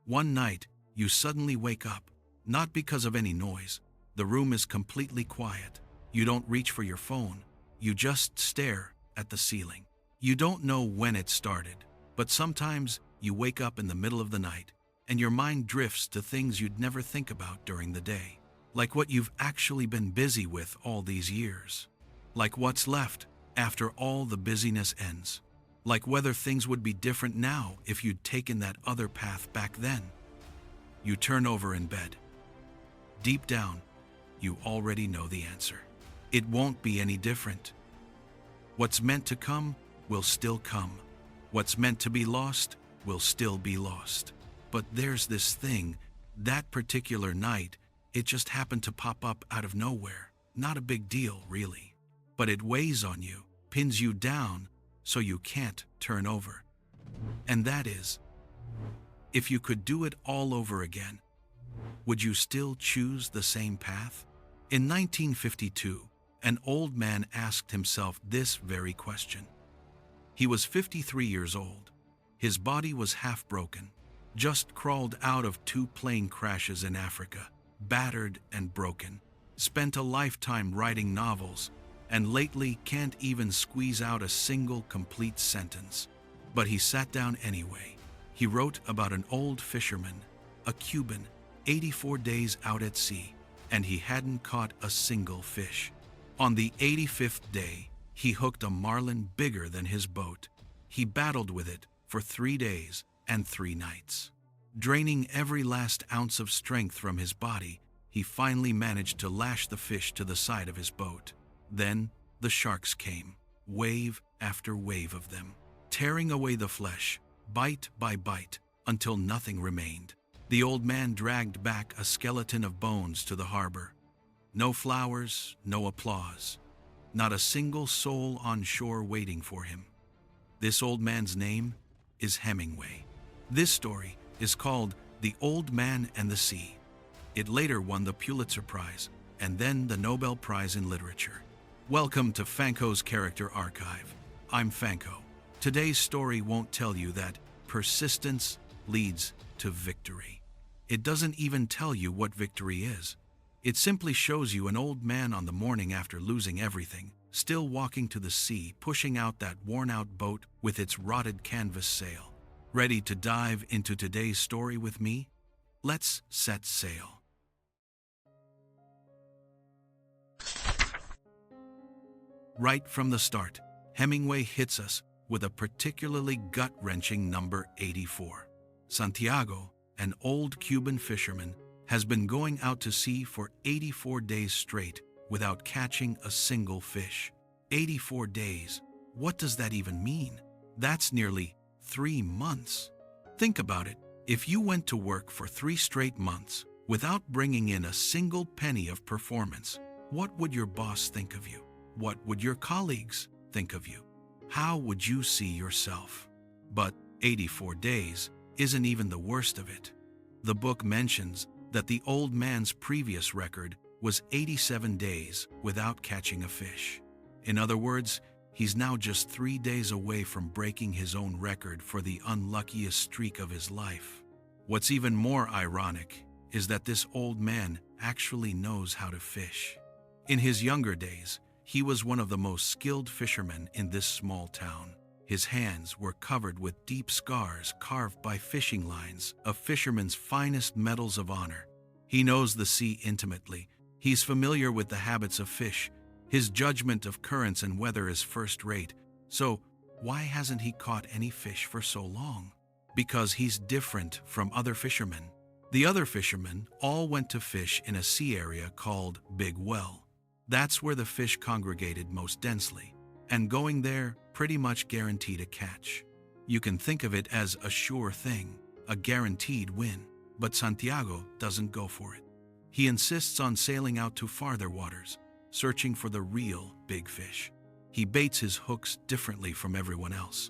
One night, you suddenly wake up, not because of any noise. The room is completely quiet. You don't reach for your phone. You just stare at the ceiling. You don't know when it started, but sometimes you wake up in the middle of the night and your mind drifts to things you'd never think about during the day, like what you've actually been busy with all these years, like what's left after all the busyness ends, like whether things would be different now if you'd taken that other path back then. You turn over in bed. Deep down, you already know the answer. It won't be any different. What's meant to come will still come. What's meant to be lost will still be lost. But there's this thing, that particular night, it just happened to pop up out of nowhere. Not a big deal, really. But it weighs on you, pins you down, so you can't turn over. And that is, if you could do it all over again, would you still choose the same path? In 1952, an old man asked himself this very question. He was 53 years old. His body was half broken, just crawled out of 2 plane crashes in Africa, battered and broken, spent a lifetime writing novels, and lately can't even squeeze out a single complete sentence. But he sat down anyway. He wrote about an old fisherman, a Cuban, 84 days out at sea, and he hadn't caught a single fish. On the 85th day, he hooked a marlin bigger than his boat. He battled with it for 3 days and 3 nights. Draining every last ounce of strength from his body, he finally managed to lash the fish to the side of his boat. Then the sharks came, wave after wave of them, tearing away the flesh, bite by bite, until nothing remained. The old man dragged back a skeleton of bones to the harbor. No flowers, no applause. Not a single soul on shore waiting for him. This old man's name is Hemingway. This story is called The Old Man and the Sea. It later won the Pulitzer Prize and then the Nobel Prize in Literature. Welcome to Fanko's Character Archive. I'm Fanko. Today's story won't tell you that persistence leads to victory. It doesn't even tell you what victory is. It simply shows you an old man on the morning after losing everything, still walking to the sea, pushing out that worn-out boat with its rotted canvas sail. Ready to dive into today's story with me? Let's set sail. Right from the start, Hemingway hits us with a particularly gut-wrenching number 84. Santiago, an old Cuban fisherman, has been going out to sea for 84 days straight without catching a single fish. 84 days. What does that even mean? That's nearly 3 months. Think about it. If you went to work for 3 straight months without bringing in a single penny of performance, what would your boss think of you? What would your colleagues think of you? How would you see yourself? But 84 days isn't even the worst of it. The book mentions that the old man's previous record was 87 days without catching a fish. In other words, he's now just 3 days away from breaking his own record for the unluckiest streak of his life. What's even more ironic is that this old man actually knows how to fish. In his younger days, he was one of the most skilled fishermen in this small town. His hands were covered with deep scars carved by fishing lines, a fisherman's finest medals of honor. He knows the sea intimately. He's familiar with the habits of fish. His judgment of currents and weather is first-rate. So, why hasn't he caught any fish for so long? Because he's different from other fishermen. The other fishermen all went to fish in a sea area called Big Well. That's where the fish congregated most densely, and going there pretty much guaranteed a catch. You can think of it as a sure thing, a guaranteed win. But Santiago doesn't go for it. He insists on sailing out to farther waters, searching for the real big fish. He baits his hooks differently from everyone else.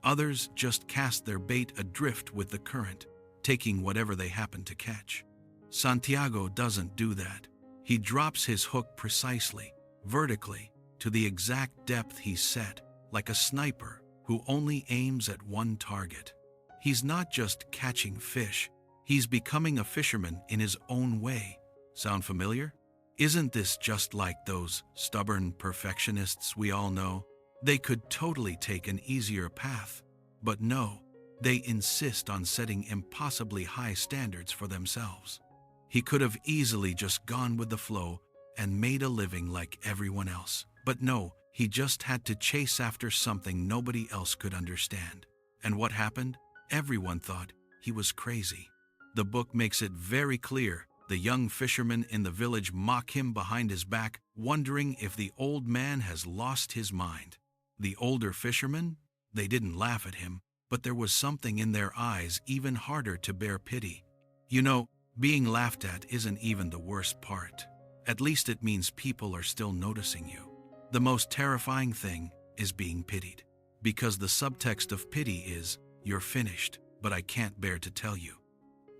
Others just cast their bait adrift with the current, taking whatever they happen to catch. Santiago doesn't do that. He drops his hook precisely, vertically, to the exact depth he's set, like a sniper who only aims at one target. He's not just catching fish, He's becoming a fisherman in his own way. Sound familiar? Isn't this just like those stubborn perfectionists we all know? They could totally take an easier path, but no, they insist on setting impossibly high standards for themselves. He could have easily just gone with the flow and made a living like everyone else. But no, he just had to chase after something nobody else could understand. And what happened? Everyone thought he was crazy. The book makes it very clear. The young fishermen in the village mock him behind his back, wondering if the old man has lost his mind. The older fishermen? They didn't laugh at him, but there was something in their eyes even harder to bear pity. You know, being laughed at isn't even the worst part. At least it means people are still noticing you. The most terrifying thing is being pitied, because the subtext of pity is, "You're finished, but I can't bear to tell you."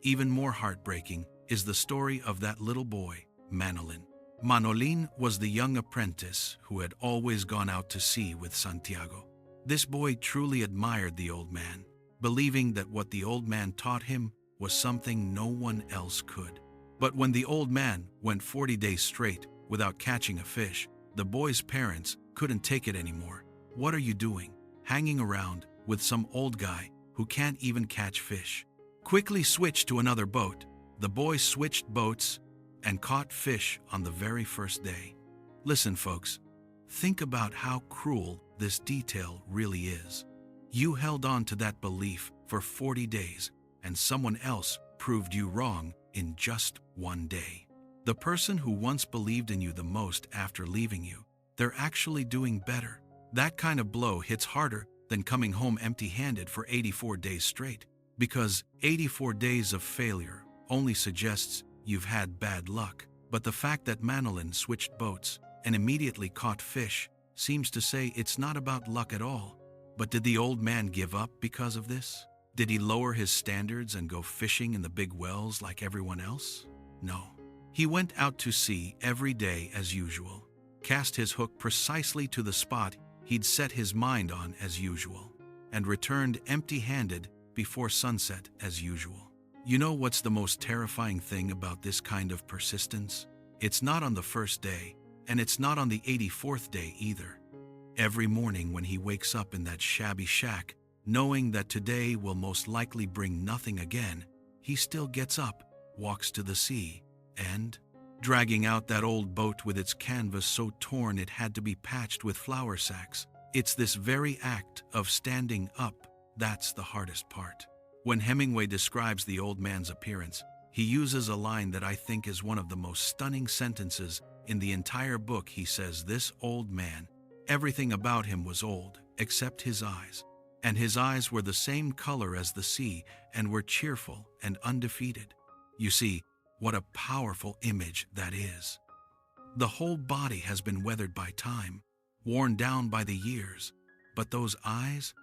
Even more heartbreaking is the story of that little boy, Manolin. Manolin was the young apprentice who had always gone out to sea with Santiago. This boy truly admired the old man, believing that what the old man taught him was something no one else could. But when the old man went 40 days straight without catching a fish, the boy's parents couldn't take it anymore. "What are you doing, hanging around with some old guy who can't even catch fish? Quickly switch to another boat." The boy switched boats and caught fish on the very first day. Listen, folks, think about how cruel this detail really is. You held on to that belief for 40 days, and someone else proved you wrong in just one day. The person who once believed in you the most after leaving you, they're actually doing better. That kind of blow hits harder than coming home empty-handed for 84 days straight, because 84 days of failure only suggests you've had bad luck. But the fact that Manolin switched boats and immediately caught fish seems to say it's not about luck at all. But did the old man give up because of this? Did he lower his standards and go fishing in the big wells like everyone else? No. He went out to sea every day as usual, cast his hook precisely to the spot he'd set his mind on as usual, and returned empty-handed before sunset as usual. You know what's the most terrifying thing about this kind of persistence? It's not on the first day, and it's not on the 84th day either. Every morning when he wakes up in that shabby shack, knowing that today will most likely bring nothing again, he still gets up, walks to the sea, and, dragging out that old boat with its canvas so torn it had to be patched with flour sacks. It's this very act of standing up that's the hardest part. When Hemingway describes the old man's appearance, he uses a line that I think is one of the most stunning sentences in the entire book. He says, "This old man, everything about him was old, except his eyes. And his eyes were the same color as the sea and were cheerful and undefeated." You see, what a powerful image that is. The whole body has been weathered by time, worn down by the years, but those eyes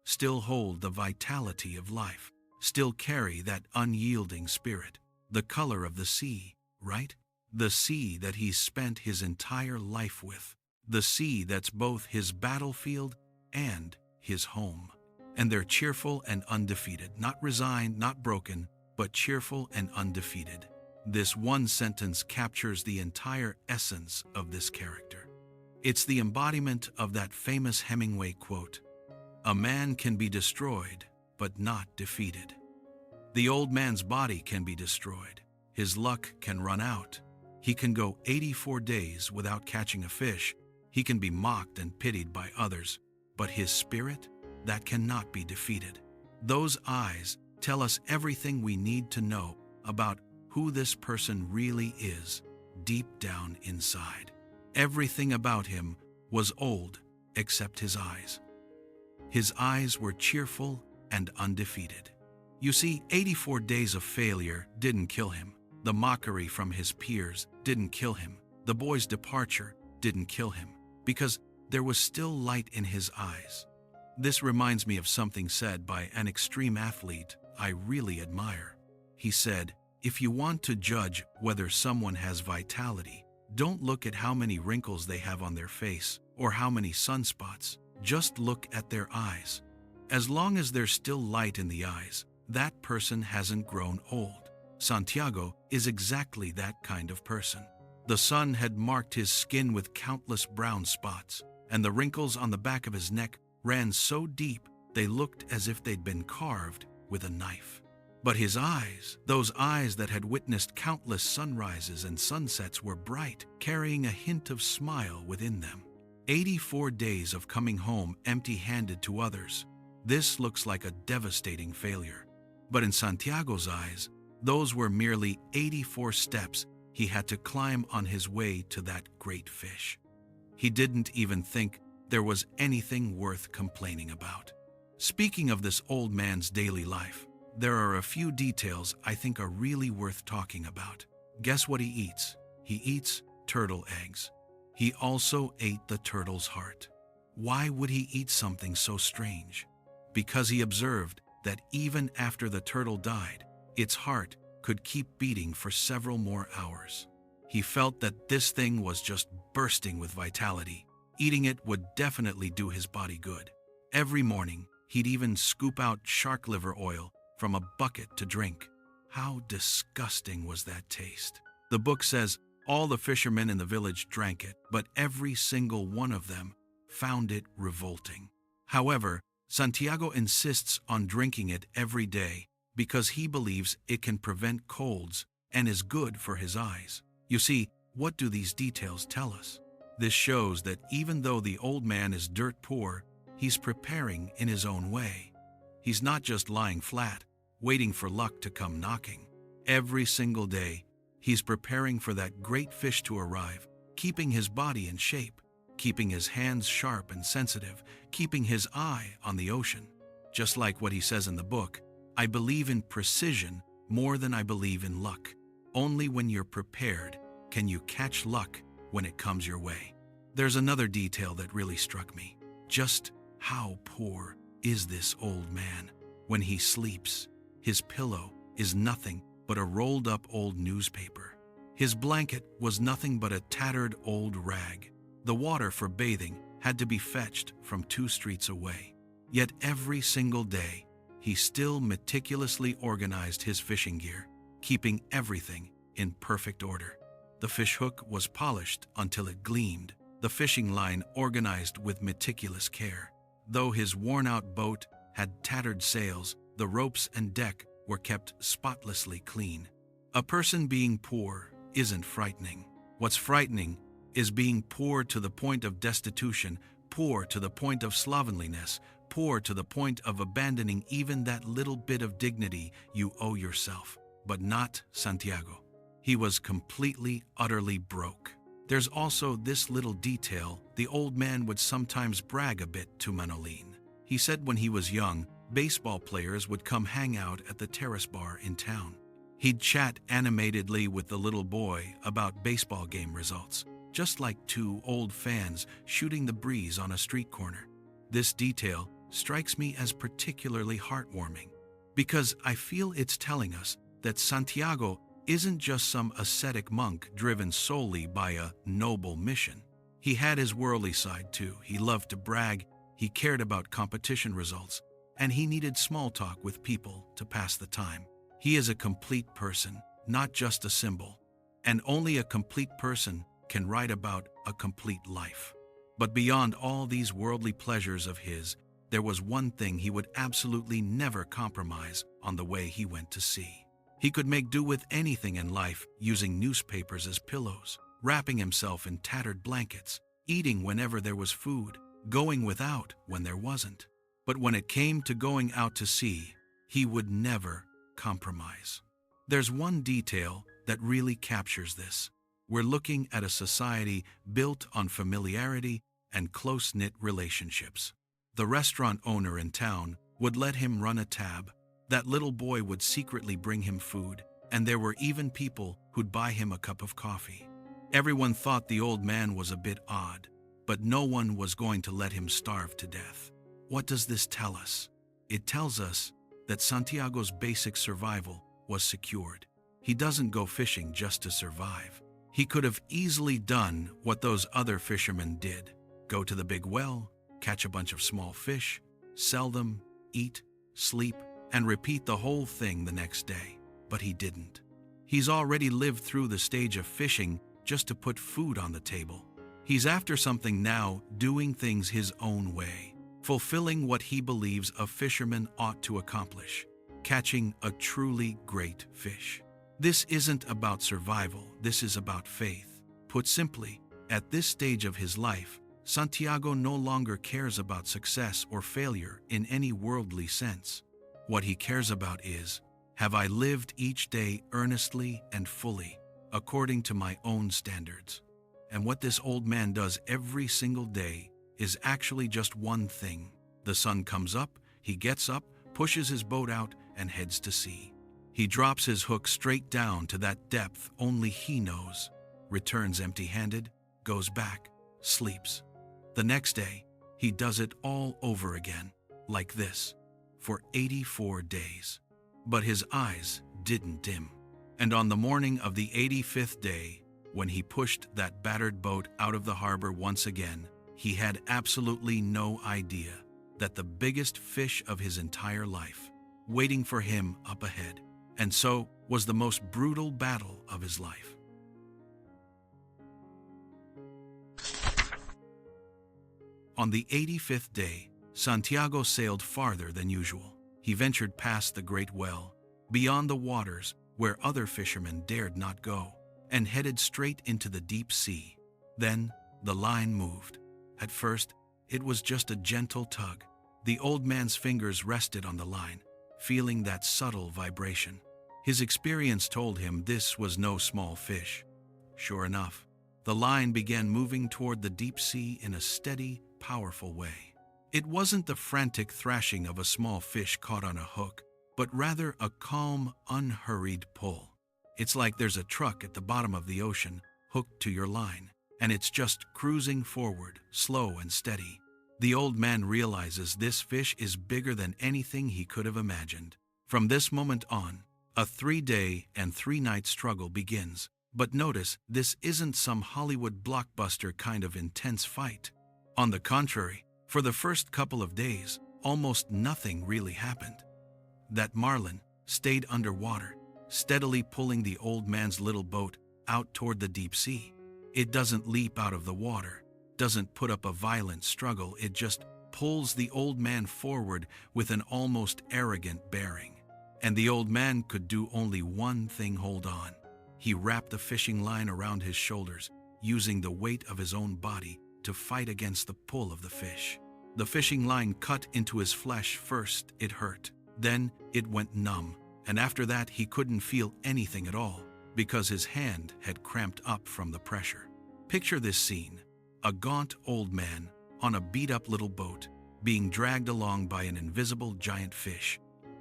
still hold the vitality of life, still carry that unyielding spirit, the color of the sea, right? The sea that he's spent his entire life with, the sea that's both his battlefield and his home. And they're cheerful and undefeated, not resigned, not broken, but cheerful and undefeated. This one sentence captures the entire essence of this character. It's the embodiment of that famous Hemingway quote, "A man can be destroyed, but not defeated." The old man's body can be destroyed. His luck can run out. He can go 84 days without catching a fish. He can be mocked and pitied by others. But his spirit, that cannot be defeated. Those eyes tell us everything we need to know about who this person really is, deep down inside. Everything about him was old except his eyes. His eyes were cheerful and undefeated. You see, 84 days of failure didn't kill him. The mockery from his peers didn't kill him. The boy's departure didn't kill him, because there was still light in his eyes. This reminds me of something said by an extreme athlete I really admire. He said, "If you want to judge whether someone has vitality, don't look at how many wrinkles they have on their face or how many sunspots. Just look at their eyes. As long as there's still light in the eyes, that person hasn't grown old. Santiago is exactly that kind of person. The sun had marked his skin with countless brown spots, and the wrinkles on the back of his neck ran so deep they looked as if they'd been carved with a knife. But his eyes, those eyes that had witnessed countless sunrises and sunsets, were bright, carrying a hint of smile within them. 84 days of coming home empty-handed to others. This looks like a devastating failure. But in Santiago's eyes, those were merely 84 steps he had to climb on his way to that great fish. He didn't even think there was anything worth complaining about. Speaking of this old man's daily life, there are a few details I think are really worth talking about. Guess what he eats? He eats turtle eggs. He also ate the turtle's heart. Why would he eat something so strange? Because he observed that even after the turtle died, its heart could keep beating for several more hours. He felt that this thing was just bursting with vitality. Eating it would definitely do his body good. Every morning, he'd even scoop out shark liver oil from a bucket to drink. How disgusting was that taste? The book says all the fishermen in the village drank it, but every single one of them found it revolting. However, Santiago insists on drinking it every day because he believes it can prevent colds and is good for his eyes. You see, what do these details tell us? This shows that even though the old man is dirt poor, he's preparing in his own way. He's not just lying flat, waiting for luck to come knocking. Every single day, he's preparing for that great fish to arrive, keeping his body in shape, keeping his hands sharp and sensitive, keeping his eye on the ocean. Just like what he says in the book, I believe in precision more than I believe in luck. Only when you're prepared can you catch luck when it comes your way. There's another detail that really struck me. Just how poor is this old man? When he sleeps, his pillow is nothing but a rolled up old newspaper. His blanket was nothing but a tattered old rag. The water for bathing had to be fetched from 2 streets away. Yet every single day, he still meticulously organized his fishing gear, keeping everything in perfect order. The fish hook was polished until it gleamed, the fishing line organized with meticulous care. Though his worn-out boat had tattered sails, the ropes and deck were kept spotlessly clean. A person being poor isn't frightening. What's frightening is being poor to the point of destitution, poor to the point of slovenliness, poor to the point of abandoning even that little bit of dignity you owe yourself. But not Santiago. He was completely, utterly broke. There's also this little detail: the old man would sometimes brag a bit to Manolin. He said when he was young, baseball players would come hang out at the terrace bar in town. He'd chat animatedly with the little boy about baseball game results, just like 2 old fans shooting the breeze on a street corner. This detail strikes me as particularly heartwarming, because I feel it's telling us that Santiago isn't just some ascetic monk driven solely by a noble mission. He had his worldly side too. He loved to brag, he cared about competition results, and he needed small talk with people to pass the time. He is a complete person, not just a symbol. And only a complete person can write about a complete life. But beyond all these worldly pleasures of his, there was one thing he would absolutely never compromise on the way he went to sea. He could make do with anything in life, using newspapers as pillows, wrapping himself in tattered blankets, eating whenever there was food, going without when there wasn't. But when it came to going out to sea, he would never compromise. There's one detail that really captures this. We're looking at a society built on familiarity and close-knit relationships. The restaurant owner in town would let him run a tab. That little boy would secretly bring him food, and there were even people who'd buy him a cup of coffee. Everyone thought the old man was a bit odd, but no one was going to let him starve to death. What does this tell us? It tells us that Santiago's basic survival was secured. He doesn't go fishing just to survive. He could have easily done what those other fishermen did: go to the big well, catch a bunch of small fish, sell them, eat, sleep, and repeat the whole thing the next day. But he didn't. He's already lived through the stage of fishing just to put food on the table. He's after something now, doing things his own way, fulfilling what he believes a fisherman ought to accomplish, catching a truly great fish. This isn't about survival, this is about faith. Put simply, at this stage of his life, Santiago no longer cares about success or failure in any worldly sense. What he cares about is, have I lived each day earnestly and fully, according to my own standards? And what this old man does every single day is actually just one thing. The sun comes up, he gets up, pushes his boat out, and heads to sea. He drops his hook straight down to that depth only he knows, returns empty-handed, goes back, sleeps. The next day, he does it all over again, like this, for 84 days. But his eyes didn't dim. And on the morning of the 85th day, when he pushed that battered boat out of the harbor once again, he had absolutely no idea that the biggest fish of his entire life, waiting for him up ahead, and so was the most brutal battle of his life. On the 85th day, Santiago sailed farther than usual. He ventured past the great well, beyond the waters where other fishermen dared not go, and headed straight into the deep sea. Then the line moved. At first, it was just a gentle tug. The old man's fingers rested on the line, feeling that subtle vibration. His experience told him this was no small fish. Sure enough, the line began moving toward the deep sea in a steady, powerful way. It wasn't the frantic thrashing of a small fish caught on a hook, but rather a calm, unhurried pull. It's like there's a truck at the bottom of the ocean, hooked to your line, and it's just cruising forward, slow and steady. The old man realizes this fish is bigger than anything he could have imagined. From this moment on, a 3-day and 3-night struggle begins. But notice, this isn't some Hollywood blockbuster kind of intense fight. On the contrary, for the first couple of days, almost nothing really happened. That Marlin stayed underwater, steadily pulling the old man's little boat out toward the deep sea. It doesn't leap out of the water, doesn't put up a violent struggle, it just pulls the old man forward with an almost arrogant bearing. And the old man could do only one thing: hold on. He wrapped the fishing line around his shoulders, using the weight of his own body to fight against the pull of the fish. The fishing line cut into his flesh. First, it hurt. Then, it went numb. And after that, he couldn't feel anything at all, because his hand had cramped up from the pressure. Picture this scene: a gaunt old man on a beat-up little boat, being dragged along by an invisible giant fish,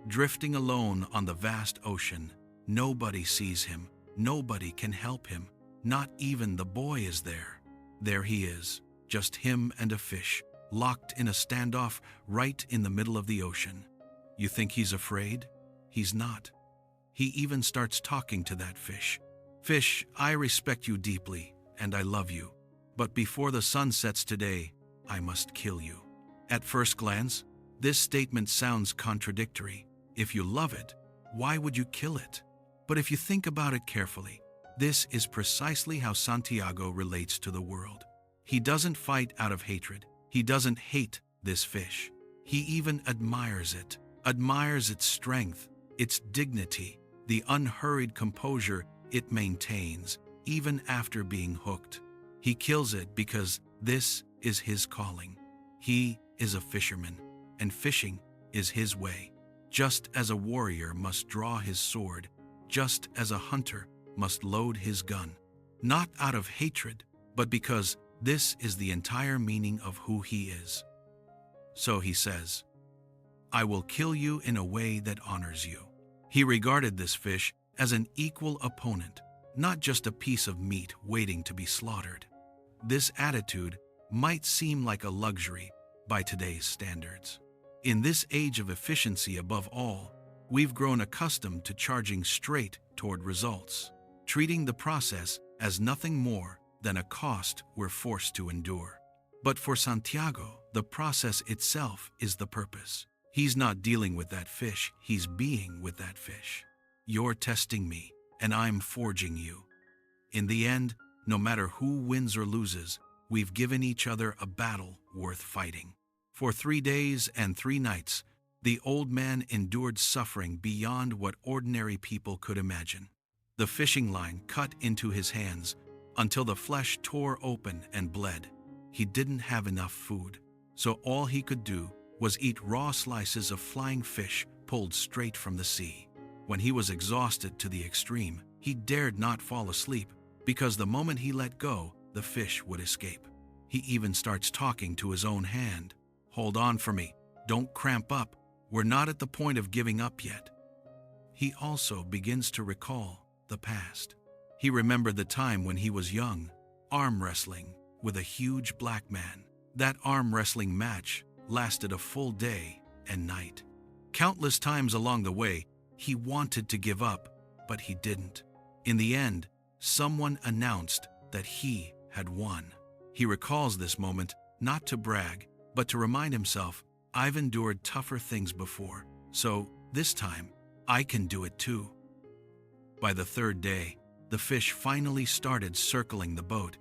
drifting alone on the vast ocean. Nobody sees him. Nobody can help him. Not even the boy is there. There he is, just him and a fish, locked in a standoff right in the middle of the ocean. You think he's afraid? He's not. He even starts talking to that fish. Fish, I respect you deeply, and I love you. But before the sun sets today, I must kill you. At first glance, this statement sounds contradictory. If you love it, why would you kill it? But if you think about it carefully, this is precisely how Santiago relates to the world. He doesn't fight out of hatred. He doesn't hate this fish. He even admires it, admires its strength, its dignity, the unhurried composure it maintains, even after being hooked. He kills it because this is his calling. He is a fisherman, and fishing is his way. Just as a warrior must draw his sword, just as a hunter must load his gun, not out of hatred, but because this is the entire meaning of who he is. So he says, I will kill you in a way that honors you. He regarded this fish as an equal opponent, not just a piece of meat waiting to be slaughtered. This attitude might seem like a luxury by today's standards. In this age of efficiency above all, we've grown accustomed to charging straight toward results, treating the process as nothing more than a cost we're forced to endure. But for Santiago, the process itself is the purpose. He's not dealing with that fish, he's being with that fish. You're testing me, and I'm forging you. In the end, no matter who wins or loses, we've given each other a battle worth fighting. For 3 days and 3 nights, the old man endured suffering beyond what ordinary people could imagine. The fishing line cut into his hands until the flesh tore open and bled. He didn't have enough food, so all he could do was eat raw slices of flying fish pulled straight from the sea. When he was exhausted to the extreme, he dared not fall asleep, because the moment he let go, the fish would escape. He even starts talking to his own hand. "Hold on for me, don't cramp up, we're not at the point of giving up yet." He also begins to recall the past. He remembered the time when he was young, arm wrestling with a huge black man. That arm wrestling match lasted a full day and night. Countless times along the way, he wanted to give up, but he didn't. In the end, someone announced that he had won. He recalls this moment not to brag, but to remind himself, "I've endured tougher things before, so this time I can do it too." By the 3rd day, the fish finally started circling the boat.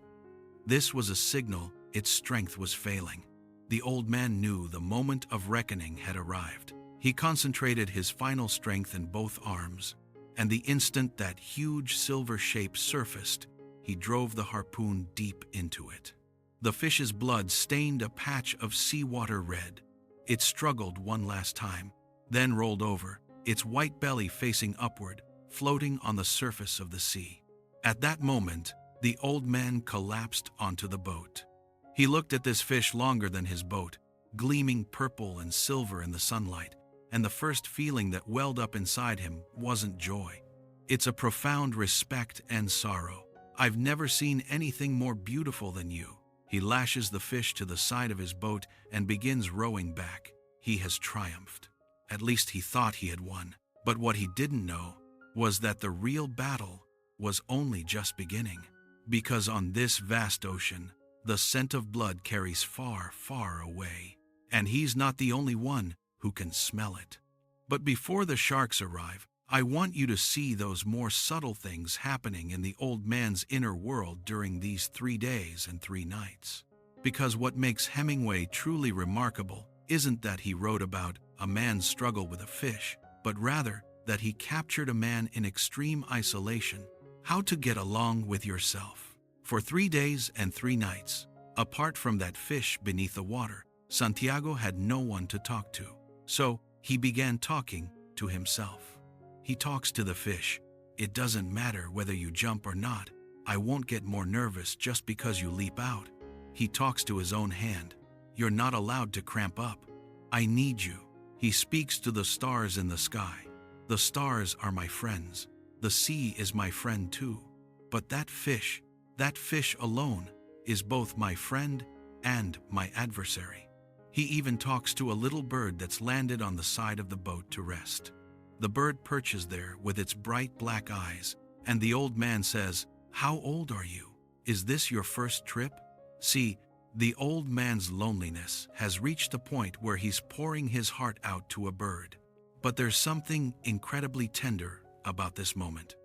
This was a signal its strength was failing. The old man knew the moment of reckoning had arrived. He concentrated his final strength in both arms, and the instant that huge silver shape surfaced, he drove the harpoon deep into it. The fish's blood stained a patch of seawater red. It struggled one last time, then rolled over, its white belly facing upward, floating on the surface of the sea. At that moment, the old man collapsed onto the boat. He looked at this fish longer than his boat, gleaming purple and silver in the sunlight, and the first feeling that welled up inside him wasn't joy. It's a profound respect and sorrow. "I've never seen anything more beautiful than you." He lashes the fish to the side of his boat and begins rowing back. He has triumphed. At least he thought he had won. But what he didn't know was that the real battle was only just beginning. Because on this vast ocean, the scent of blood carries far, far away. And he's not the only one who can smell it. But before the sharks arrive, I want you to see those more subtle things happening in the old man's inner world during these 3 days and 3 nights. Because what makes Hemingway truly remarkable isn't that he wrote about a man's struggle with a fish, but rather that he captured a man in extreme isolation, how to get along with yourself. For 3 days and 3 nights, apart from that fish beneath the water, Santiago had no one to talk to. So he began talking to himself. He talks to the fish. "It doesn't matter whether you jump or not. I won't get more nervous just because you leap out." He talks to his own hand. "You're not allowed to cramp up. I need you." He speaks to the stars in the sky. "The stars are my friends. The sea is my friend too. But that fish alone is both my friend and my adversary." He even talks to a little bird that's landed on the side of the boat to rest. The bird perches there with its bright black eyes, and the old man says, "How old are you? Is this your first trip?" See, the old man's loneliness has reached the point where he's pouring his heart out to a bird. But there's something incredibly tender about this moment.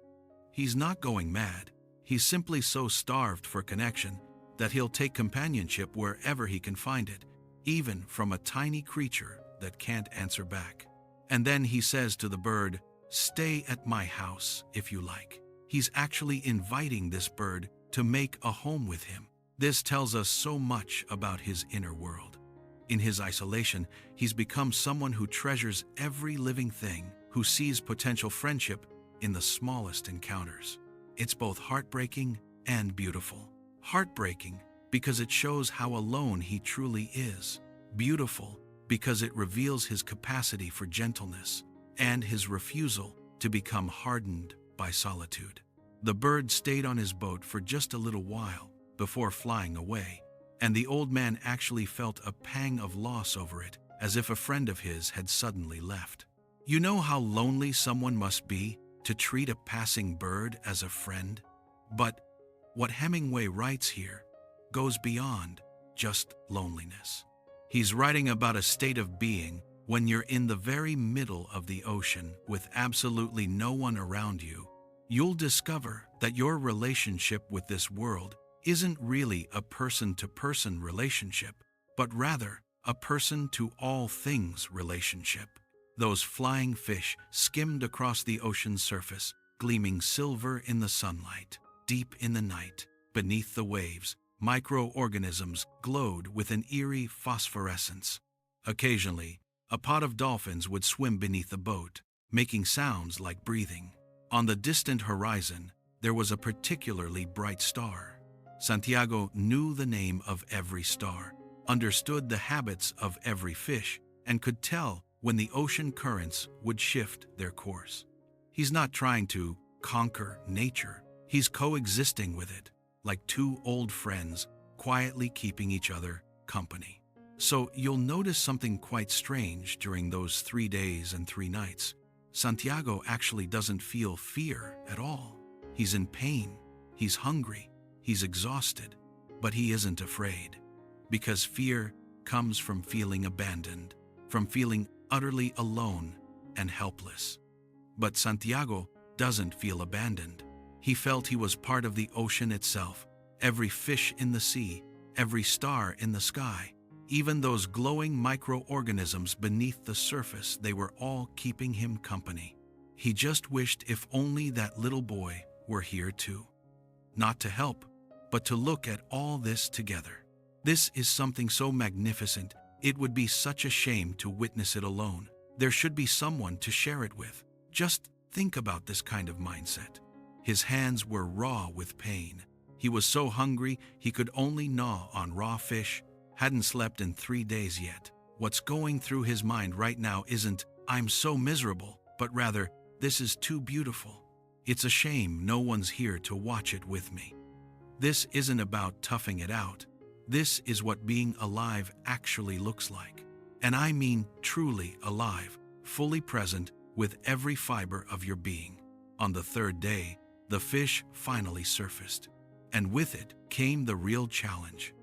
He's not going mad. He's simply so starved for connection that he'll take companionship wherever he can find it, even from a tiny creature that can't answer back. And then he says to the bird, "Stay at my house if you like." He's actually inviting this bird to make a home with him. This tells us so much about his inner world. In his isolation, he's become someone who treasures every living thing, who sees potential friendship in the smallest encounters. It's both heartbreaking and beautiful. Heartbreaking because it shows how alone he truly is. Beautiful because it reveals his capacity for gentleness and his refusal to become hardened by solitude. The bird stayed on his boat for just a little while before flying away, and the old man actually felt a pang of loss over it, as if a friend of his had suddenly left. You know how lonely someone must be to treat a passing bird as a friend? But what Hemingway writes here goes beyond just loneliness. He's writing about a state of being When you're in the very middle of the ocean with absolutely no one around you, you'll discover that your relationship with this world isn't really a person-to-person relationship, but rather a person-to-all-things relationship. Those flying fish skimmed across the ocean's surface, gleaming silver in the sunlight. Deep in the night, beneath the waves, microorganisms glowed with an eerie phosphorescence. Occasionally, a pod of dolphins would swim beneath the boat, making sounds like breathing. On the distant horizon, there was a particularly bright star. Santiago knew the name of every star, understood the habits of every fish, and could tell when the ocean currents would shift their course. He's not trying to conquer nature. He's coexisting with it, like two old friends, quietly keeping each other company. So you'll notice something quite strange during those 3 days and 3 nights. Santiago actually doesn't feel fear at all. He's in pain, he's hungry, he's exhausted, but he isn't afraid. Because fear comes from feeling abandoned, from feeling utterly alone and helpless. But Santiago doesn't feel abandoned. He felt he was part of the ocean itself, every fish in the sea, every star in the sky, even those glowing microorganisms beneath the surface, they were all keeping him company. He just wished if only that little boy were here too. Not to help, but to look at all this together. This is something so magnificent, it would be such a shame to witness it alone. There should be someone to share it with. Just think about this kind of mindset. His hands were raw with pain. He was so hungry he could only gnaw on raw fish, hadn't slept in 3 days yet. What's going through his mind right now isn't, "I'm so miserable," but rather, "This is too beautiful. It's a shame no one's here to watch it with me." This isn't about toughing it out. This is what being alive actually looks like. And I mean truly alive, fully present with every fiber of your being. On the 3rd day, the fish finally surfaced, and with it came the real challenge.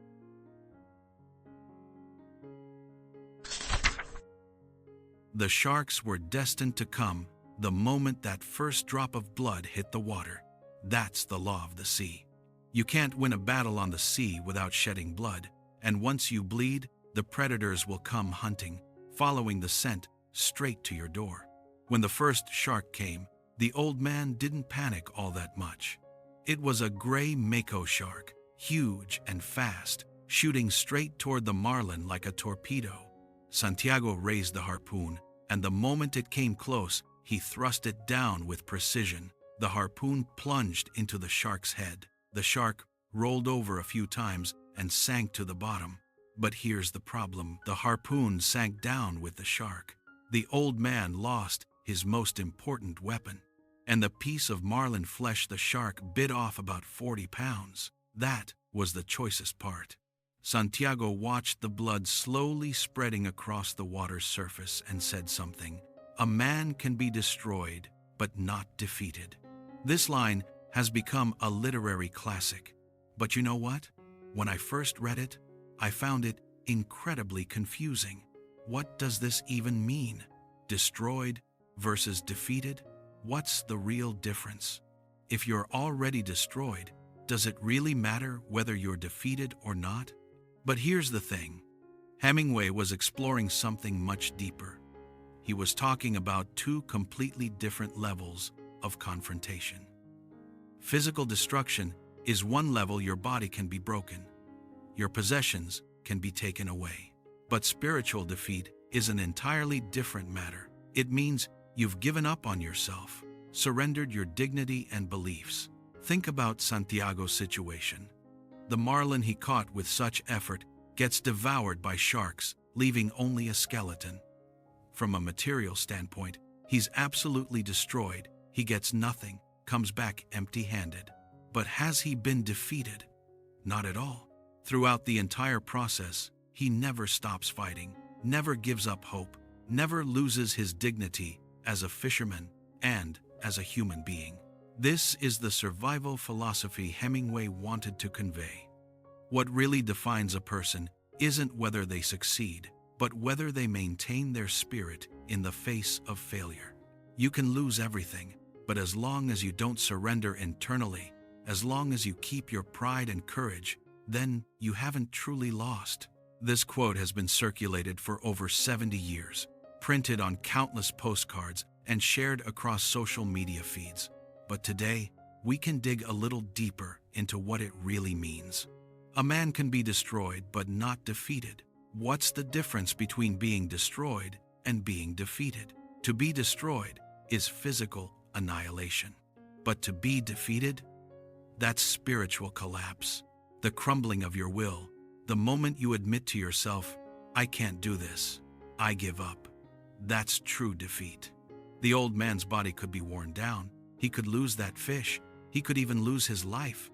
The sharks were destined to come the moment that first drop of blood hit the water. That's the law of the sea. You can't win a battle on the sea without shedding blood, and once you bleed, the predators will come hunting, following the scent straight to your door. When the first shark came, the old man didn't panic all that much. It was a gray mako shark, huge and fast, shooting straight toward the Marlin like a torpedo. Santiago raised the harpoon, and the moment it came close, he thrust it down with precision. The harpoon plunged into the shark's head. The shark rolled over a few times and sank to the bottom. But here's the problem. The harpoon sank down with the shark. The old man lost his most important weapon, and the piece of marlin flesh the shark bit off about 40 pounds. That was the choicest part. Santiago watched the blood slowly spreading across the water's surface and said something. "A man can be destroyed, but not defeated." This line has become a literary classic. But you know what? When I first read it, I found it incredibly confusing. What does this even mean? Destroyed versus defeated? What's the real difference? If you're already destroyed, does it really matter whether you're defeated or not? But here's the thing. Hemingway was exploring something much deeper. He was talking about 2 completely different levels of confrontation. Physical destruction is one level. Your body can be broken. Your possessions can be taken away. But spiritual defeat is an entirely different matter. It means you've given up on yourself, surrendered your dignity and beliefs. Think about Santiago's situation. The marlin he caught with such effort gets devoured by sharks, leaving only a skeleton. From a material standpoint, he's absolutely destroyed. He gets nothing, comes back empty-handed. But has he been defeated? Not at all. Throughout the entire process, he never stops fighting, never gives up hope, never loses his dignity as a fisherman and as a human being. This is the survival philosophy Hemingway wanted to convey. What really defines a person isn't whether they succeed, but whether they maintain their spirit in the face of failure. You can lose everything, but as long as you don't surrender internally, as long as you keep your pride and courage, then you haven't truly lost. This quote has been circulated for over 70 years, printed on countless postcards, and shared across social media feeds. But today, we can dig a little deeper into what it really means. A man can be destroyed but not defeated. What's the difference between being destroyed and being defeated? To be destroyed is physical annihilation. But to be defeated? That's spiritual collapse. The crumbling of your will. The moment you admit to yourself, I can't do this. I give up. That's true defeat. The old man's body could be worn down. He could lose that fish. He could even lose his life.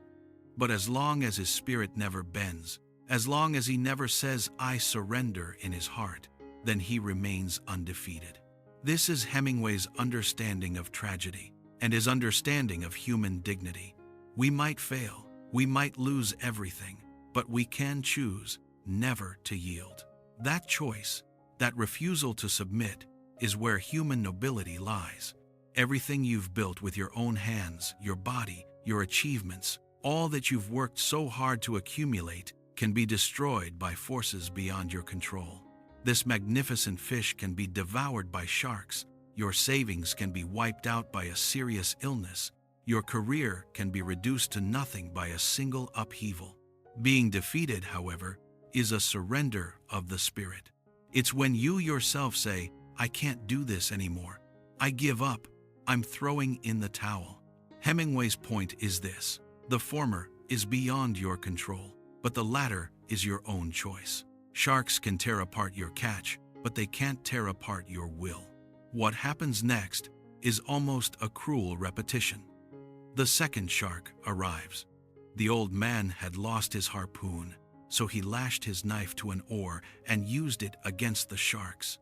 But as long as his spirit never bends, as long as he never says, I surrender in his heart, then he remains undefeated. This is Hemingway's understanding of tragedy and his understanding of human dignity. We might fail, we might lose everything, but we can choose never to yield. That choice, that refusal to submit, is where human nobility lies. Everything you've built with your own hands, your body, your achievements, all that you've worked so hard to accumulate can be destroyed by forces beyond your control. This magnificent fish can be devoured by sharks. Your savings can be wiped out by a serious illness. Your career can be reduced to nothing by a single upheaval. Being defeated, however, is a surrender of the spirit. It's when you yourself say, I can't do this anymore. I give up. I'm throwing in the towel. Hemingway's point is this: the former is beyond your control, but the latter is your own choice. Sharks can tear apart your catch, but they can't tear apart your will. What happens next is almost a cruel repetition. The second shark arrives. The old man had lost his harpoon, so he lashed his knife to an oar and used it against the sharks.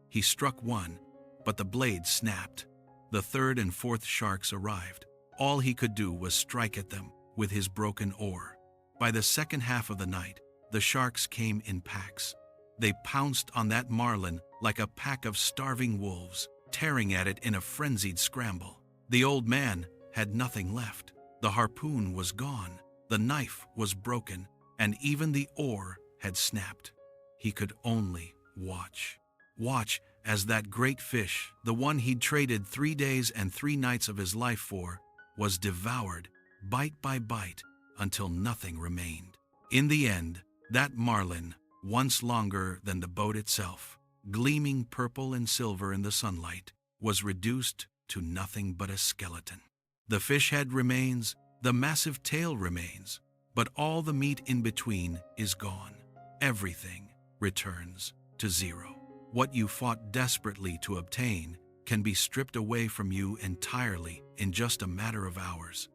He struck one, but the blade snapped. The third and fourth sharks arrived. All he could do was strike at them with his broken oar. By the second half of the night, the sharks came in packs. They pounced on that marlin like a pack of starving wolves, tearing at it in a frenzied scramble. The old man had nothing left. The harpoon was gone, the knife was broken, and even the oar had snapped. He could only watch. Watch as that great fish, the one he'd traded 3 days and 3 nights of his life for, was devoured, bite by bite, until nothing remained. In the end, that marlin, once longer than the boat itself, gleaming purple and silver in the sunlight, was reduced to nothing but a skeleton. The fish head remains, the massive tail remains, but all the meat in between is gone. Everything returns to zero. What you fought desperately to obtain can be stripped away from you entirely in just a matter of hours.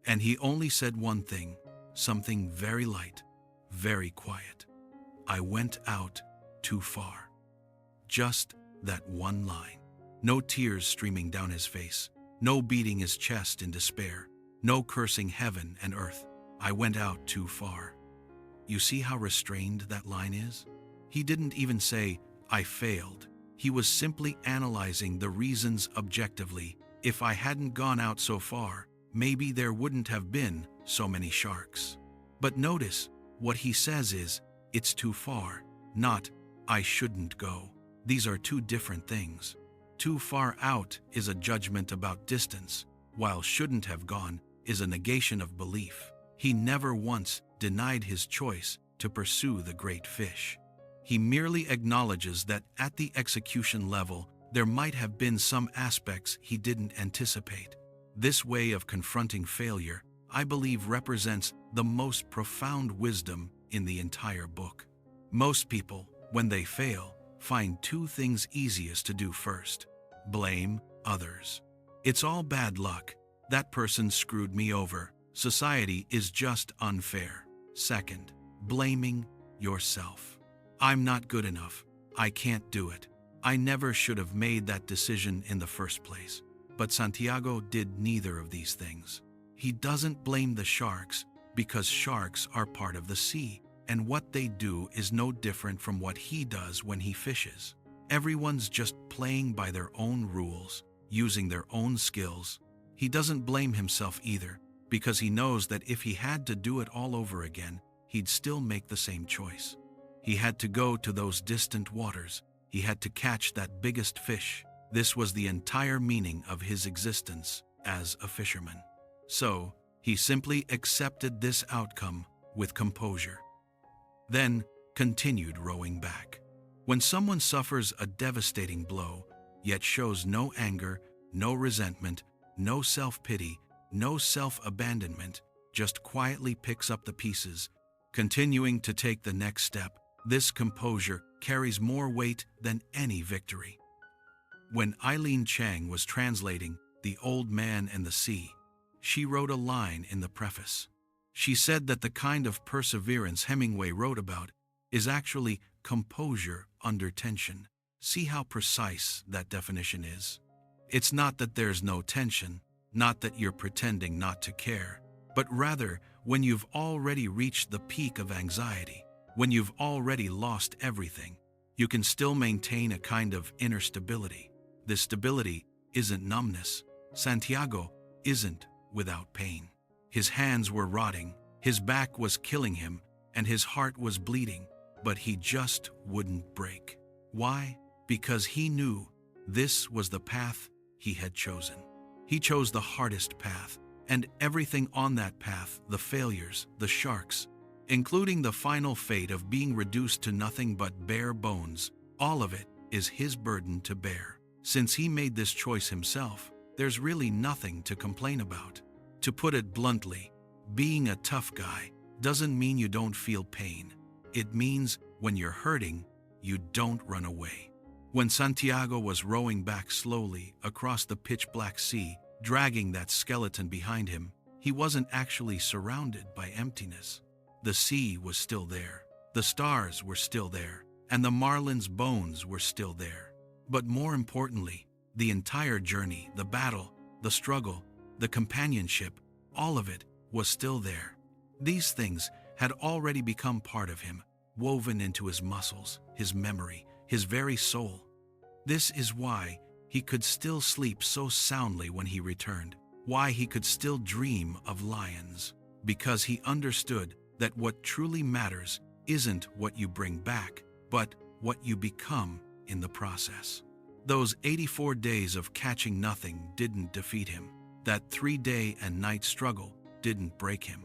And he only said one thing, something very light, very quiet. I went out too far. Just that one line. No tears streaming down his face, no beating his chest in despair, no cursing heaven and earth. I went out too far. You see how restrained that line is? He didn't even say, I failed. He was simply analyzing the reasons objectively. If I hadn't gone out so far, maybe there wouldn't have been so many sharks. But notice, what he says is, it's too far, not, I shouldn't go. These are two different things. Too far out is a judgment about distance, while shouldn't have gone is a negation of belief. He never once denied his choice to pursue the great fish. He merely acknowledges that at the execution level, there might have been some aspects he didn't anticipate. This way of confronting failure, I believe, represents the most profound wisdom in the entire book. Most people, when they fail, find 2 things easiest to do first: blame others. It's all bad luck. That person screwed me over. Society is just unfair. Second, blaming yourself. I'm not good enough. I can't do it. I never should have made that decision in the first place. But Santiago did neither of these things. He doesn't blame the sharks because sharks are part of the sea. and what they do is no different from what he does when he fishes. Everyone's just playing by their own rules, using their own skills. He doesn't blame himself either, because he knows that if he had to do it all over again, he'd still make the same choice. He had to go to those distant waters. He had to catch that biggest fish. This was the entire meaning of his existence as a fisherman. So, he simply accepted this outcome with composure. Then, continued rowing back. When someone suffers a devastating blow, yet shows no anger, no resentment, no self-pity, no self-abandonment, just quietly picks up the pieces, continuing to take the next step, this composure carries more weight than any victory. When Eileen Chang was translating The Old Man and the Sea, she wrote a line in the preface. She said that the kind of perseverance Hemingway wrote about is actually composure under tension. See how precise that definition is? It's not that there's no tension, not that you're pretending not to care, but rather when you've already reached the peak of anxiety, when you've already lost everything, you can still maintain a kind of inner stability. This stability isn't numbness. Santiago isn't without pain. His hands were rotting, his back was killing him, and his heart was bleeding, but he just wouldn't break. Why? Because he knew this was the path he had chosen. He chose the hardest path, and everything on that path, the failures, the sharks, including the final fate of being reduced to nothing but bare bones, all of it is his burden to bear. Since he made this choice himself, there's really nothing to complain about. To put it bluntly, being a tough guy doesn't mean you don't feel pain. It means when you're hurting, you don't run away. When Santiago was rowing back slowly across the pitch-black sea, dragging that skeleton behind him, he wasn't actually surrounded by emptiness. The sea was still there, the stars were still there, and the Marlin's bones were still there. But more importantly, the entire journey, the battle, the struggle, the companionship, all of it was still there. These things had already become part of him, woven into his muscles, his memory, his very soul. This is why he could still sleep so soundly when he returned, why he could still dream of lions, because he understood that what truly matters isn't what you bring back, but what you become in the process. Those 84 days of catching nothing didn't defeat him. That 3-day and night struggle didn't break him.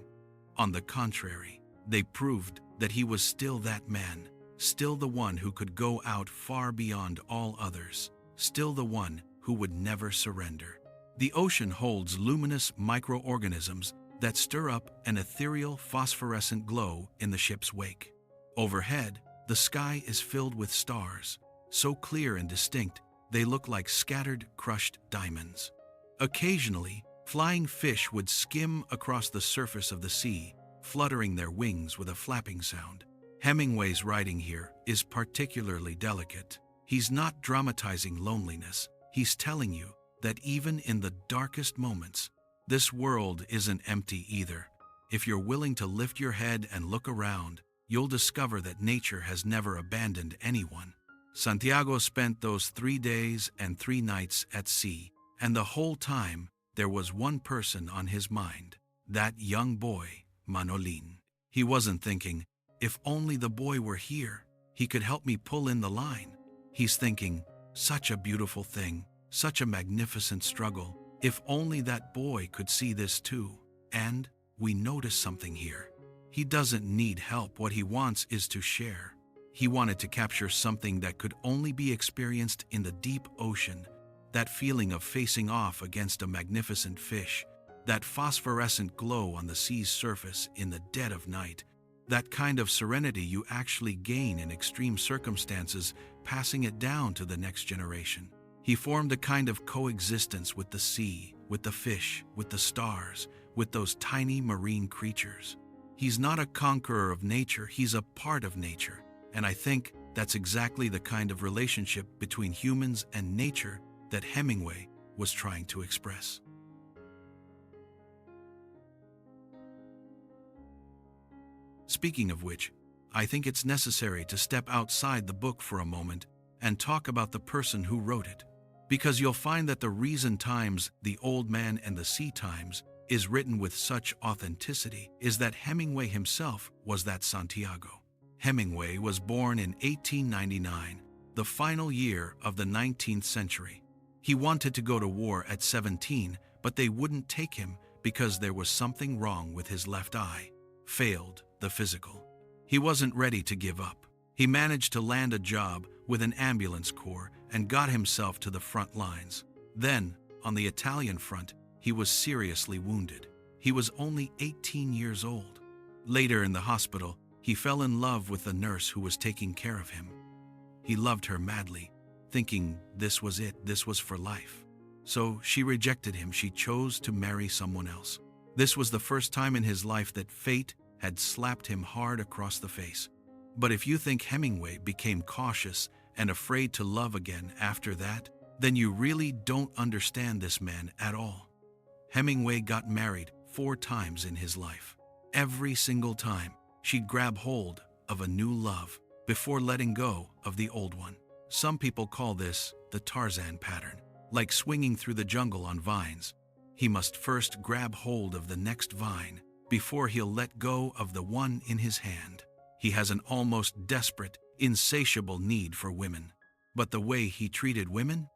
On the contrary, they proved that he was still that man, still the one who could go out far beyond all others, still the one who would never surrender. The ocean holds luminous microorganisms that stir up an ethereal phosphorescent glow in the ship's wake. Overhead, the sky is filled with stars, so clear and distinct they look like scattered, crushed diamonds. Occasionally, flying fish would skim across the surface of the sea, fluttering their wings with a flapping sound. Hemingway's writing here is particularly delicate. He's not dramatizing loneliness. He's telling you that even in the darkest moments, this world isn't empty either. If you're willing to lift your head and look around, you'll discover that nature has never abandoned anyone. Santiago spent those 3 days and 3 nights at sea, and the whole time there was one person on his mind, that young boy, Manolin. He wasn't thinking, if only the boy were here, he could help me pull in the line. He's thinking, such a beautiful thing, such a magnificent struggle, if only that boy could see this too. And we notice something here. He doesn't need help. What he wants is to share. He wanted to capture something that could only be experienced in the deep ocean, that feeling of facing off against a magnificent fish, that phosphorescent glow on the sea's surface in the dead of night, that kind of serenity you actually gain in extreme circumstances, passing it down to the next generation. He formed a kind of coexistence with the sea, with the fish, with the stars, with those tiny marine creatures. He's not a conqueror of nature, he's a part of nature. And I think that's exactly the kind of relationship between humans and nature that Hemingway was trying to express. Speaking of which, I think it's necessary to step outside the book for a moment and talk about the person who wrote it. Because you'll find that the reason Times, The Old Man and the Sea Times, is written with such authenticity is that Hemingway himself was that Santiago. Hemingway was born in 1899, the final year of the 19th century. He wanted to go to war at 17, but they wouldn't take him because there was something wrong with his left eye. Failed the physical. He wasn't ready to give up. He managed to land a job with an ambulance corps and got himself to the front lines. Then, on the Italian front, he was seriously wounded. He was only 18 years old. Later in the hospital, he fell in love with the nurse who was taking care of him. He loved her madly, thinking this was it, this was for life. So she rejected him. She chose to marry someone else. This was the first time in his life that fate had slapped him hard across the face. But if you think Hemingway became cautious and afraid to love again after that, then you really don't understand this man at all. Hemingway got married 4 times in his life. Every single time, she'd grab hold of a new love before letting go of the old one. Some people call this the Tarzan pattern, like swinging through the jungle on vines. He must first grab hold of the next vine before he'll let go of the one in his hand. He has an almost desperate, insatiable need for women. But the way he treated women?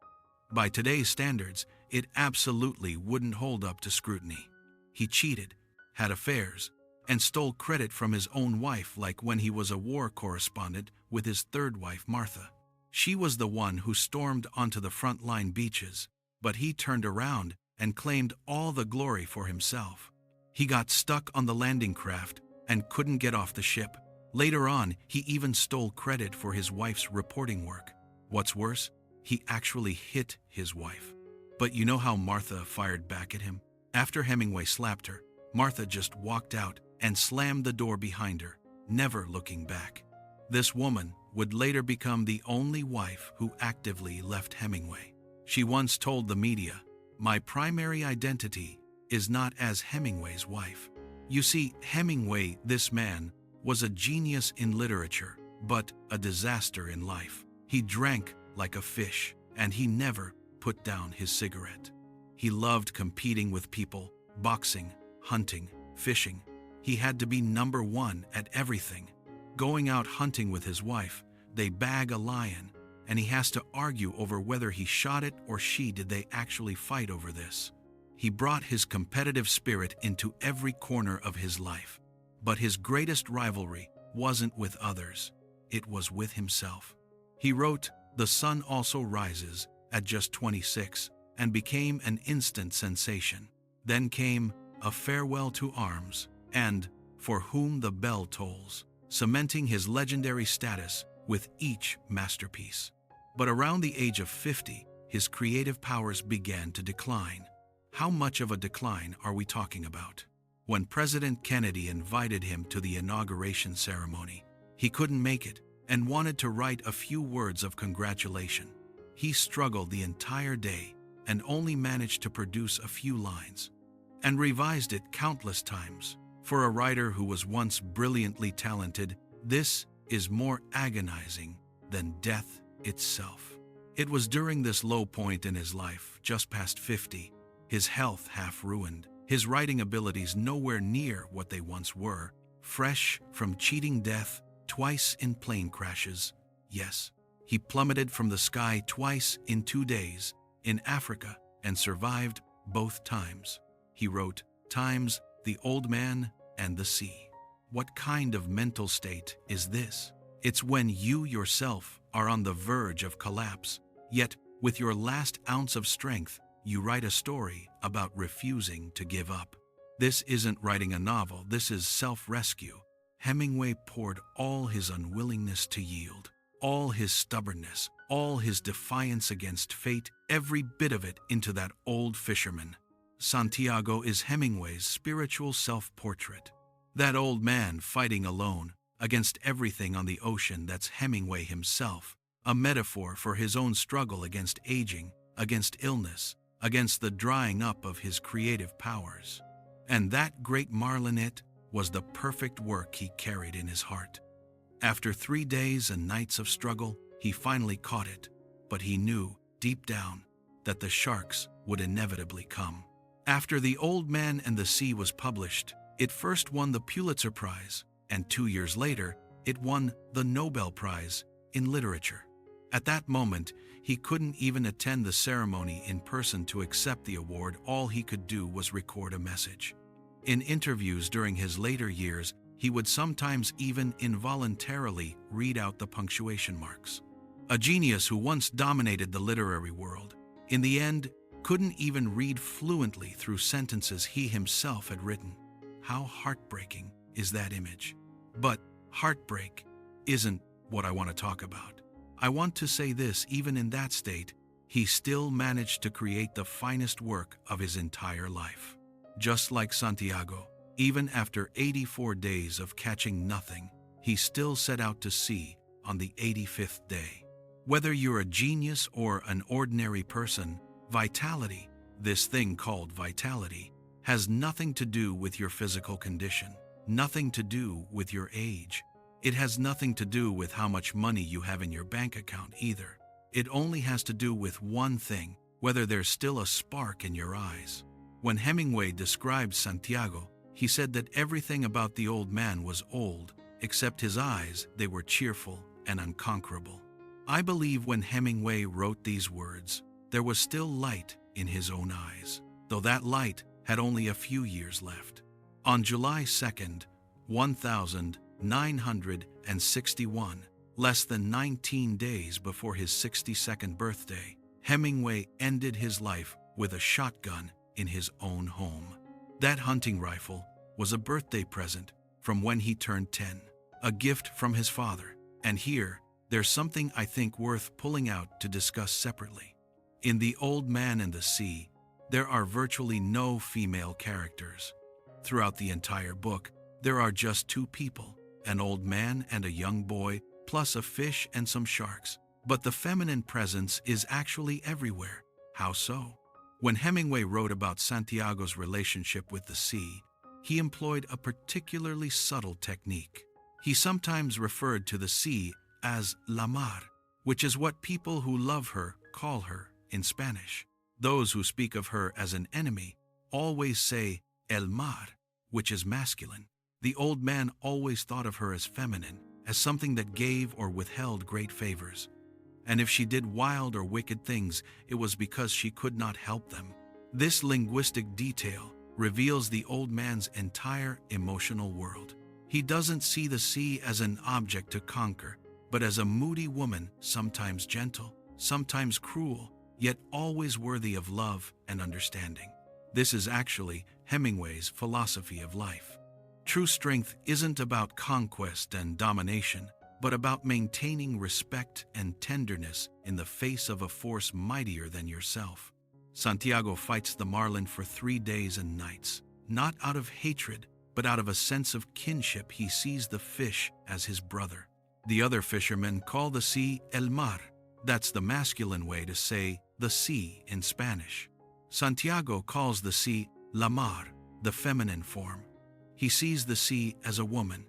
By today's standards, it absolutely wouldn't hold up to scrutiny. He cheated, had affairs, and stole credit from his own wife, like when he was a war correspondent with his third wife, Martha. She was the one who stormed onto the front-line beaches, but he turned around and claimed all the glory for himself. He got stuck on the landing craft and couldn't get off the ship. Later on, he even stole credit for his wife's reporting work. What's worse, he actually hit his wife. But you know how Martha fired back at him? After Hemingway slapped her, Martha just walked out and slammed the door behind her, never looking back. This woman would later become the only wife who actively left Hemingway. She once told the media, "My primary identity is not as Hemingway's wife." You see, Hemingway, this man, was a genius in literature, but a disaster in life. He drank like a fish, and he never put down his cigarette. He loved competing with people, boxing, hunting, fishing. He had to be number one at everything. Going out hunting with his wife, they bag a lion, and he has to argue over whether he shot it or she did. They actually fight over this. He brought his competitive spirit into every corner of his life. But his greatest rivalry wasn't with others, it was with himself. He wrote The Sun Also Rises at just 26 and became an instant sensation. Then came A Farewell to Arms and For Whom the Bell Tolls, cementing his legendary status with each masterpiece. But around the age of 50, his creative powers began to decline. How much of a decline are we talking about? When President Kennedy invited him to the inauguration ceremony, he couldn't make it and wanted to write a few words of congratulation. He struggled the entire day and only managed to produce a few lines, and revised it countless times. For a writer who was once brilliantly talented, this is more agonizing than death itself. It was during this low point in his life, just past 50, his health half ruined, his writing abilities nowhere near what they once were, fresh from cheating death twice in plane crashes. Yes, he plummeted from the sky twice in 2 days in Africa and survived both times. He wrote Times, The Old Man and the Sea. What kind of mental state is this? It's when you yourself are on the verge of collapse, yet with your last ounce of strength, you write a story about refusing to give up. This isn't writing a novel, this is self-rescue. Hemingway poured all his unwillingness to yield, all his stubbornness, all his defiance against fate, every bit of it into that old fisherman. Santiago is Hemingway's spiritual self-portrait. That old man fighting alone against everything on the ocean, that's Hemingway himself, a metaphor for his own struggle against aging, against illness, against the drying up of his creative powers. And that great Marlin, it was the perfect work he carried in his heart. After 3 days and nights of struggle, he finally caught it, but he knew, deep down, that the sharks would inevitably come. After The Old Man and the Sea was published, it first won the Pulitzer Prize, and 2 years later, it won the Nobel Prize in Literature. At that moment, he couldn't even attend the ceremony in person to accept the award. All he could do was record a message. In interviews during his later years, he would sometimes even involuntarily read out the punctuation marks. A genius who once dominated the literary world, in the end, couldn't even read fluently through sentences he himself had written. How heartbreaking is that image? But heartbreak isn't what I want to talk about. I want to say this: even in that state, he still managed to create the finest work of his entire life. Just like Santiago, even after 84 days of catching nothing, he still set out to sea on the 85th day. Whether you're a genius or an ordinary person, vitality, this thing called vitality, has nothing to do with your physical condition, nothing to do with your age. It has nothing to do with how much money you have in your bank account either. It only has to do with one thing: whether there's still a spark in your eyes. When Hemingway described Santiago, he said that everything about the old man was old, except his eyes. They were cheerful and unconquerable. I believe when Hemingway wrote these words, there was still light in his own eyes, though that light had only a few years left. On July 2nd, 1961, less than 19 days before his 62nd birthday, Hemingway ended his life with a shotgun in his own home. That hunting rifle was a birthday present from when he turned 10, a gift from his father. And here, there's something I think worth pulling out to discuss separately. In The Old Man and the Sea, there are virtually no female characters. Throughout the entire book, there are just two people, an old man and a young boy, plus a fish and some sharks. But the feminine presence is actually everywhere. How so? When Hemingway wrote about Santiago's relationship with the sea, he employed a particularly subtle technique. He sometimes referred to the sea as la mar, which is what people who love her call her in Spanish. Those who speak of her as an enemy always say el mar, which is masculine. The old man always thought of her as feminine, as something that gave or withheld great favors. And if she did wild or wicked things, it was because she could not help them. This linguistic detail reveals the old man's entire emotional world. He doesn't see the sea as an object to conquer, but as a moody woman, sometimes gentle, sometimes cruel, yet always worthy of love and understanding. This is actually Hemingway's philosophy of life. True strength isn't about conquest and domination, but about maintaining respect and tenderness in the face of a force mightier than yourself. Santiago fights the Marlin for 3 days and nights, not out of hatred, but out of a sense of kinship. He sees the fish as his brother. The other fishermen call the sea el mar. That's the masculine way to say the sea in Spanish. Santiago calls the sea la mar, the feminine form. He sees the sea as a woman.